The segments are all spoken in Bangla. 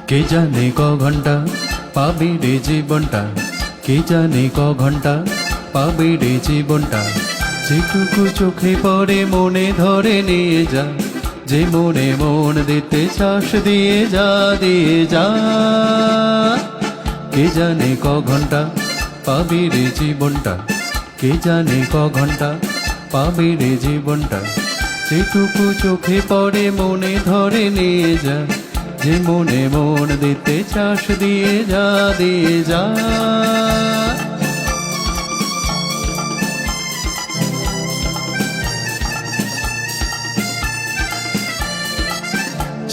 কে জানে ক ঘন্টা পাবি রে জীবনটা, কে জানে ক ঘন্টা পাবি রে জীবনটা। যেটুকু চোখে পড়ে মনে ধরে নিয়ে যা, যে মনে মন দিতে চাস দিয়ে যা, দিয়ে যা। কে জানে ক ঘন্টা পাবি রে জীবনটা, কে জানে ক ঘন্টা পাবি রে জীবনটা। যেটুকু চোখে পড়ে মনে ধরে নিয়ে যা, যে মনে মন দিতে চাস দিয়ে যা, দিয়ে যা।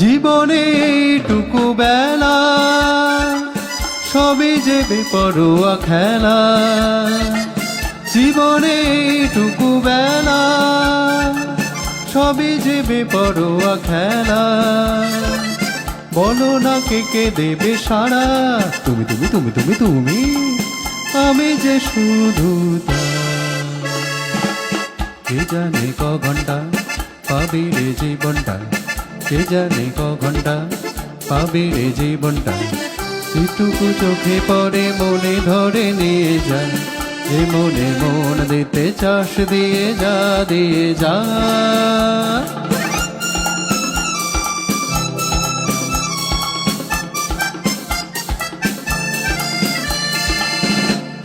জীবনে এইটুকু বেলা সবই যে বেপরোয়া খেলা, জীবনে এইটুকু বেলা সবই যে বেপরোয়া খেলা। বলো না কে কে দেবে সাড়া, তুমি তুমি তুমি তুমি তুমি, আমি যে শুধু কে জানে ক ঘন্টা পাবি রে জীবনটা, কে জানে ক ঘন্টা পাবি রে জীবনটা। যেটুকু চোখে পড়ে মনে ধরে নিয়ে যা, যে মনে মন দিতে চাস দিয়ে যা, দিয়ে যা।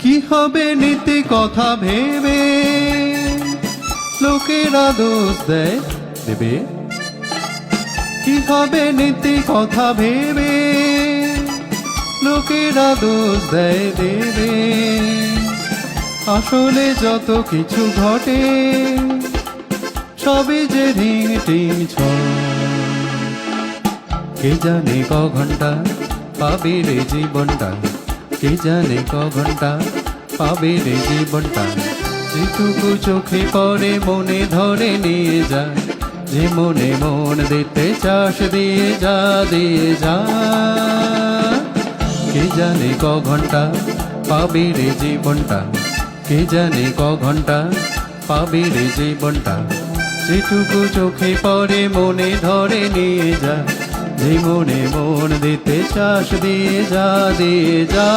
কি হবে নীতি কথা ভেবে লোকেরা দোষ দেবে, কি হবে নীতি কথা ভেবে লোকেরা দোষ দেবে। আসলে যত কিছু ঘটে সবই যে রিং টিং ছড়। কে জানে ক ঘন্টা পাবি রে জীবনটা, কে জানে ক ঘন্টা পাবি রে জীবনটা। যেটুকু চোখে পড়ে মনে ধরে নিয়ে যা, যে মনে মন দিতে চাস দিয়ে যা, দিয়ে যা। কে জানে ক ঘন্টা পাবি রে জীবনটা, কে জানে ক ঘন্টা পাবি রে জীবনটা। যেটুকু চোখে পড়ে মনে ধরে নিয়ে যা, যে মনে মন দিতে চাস দিয়ে যা, দিয়ে যা।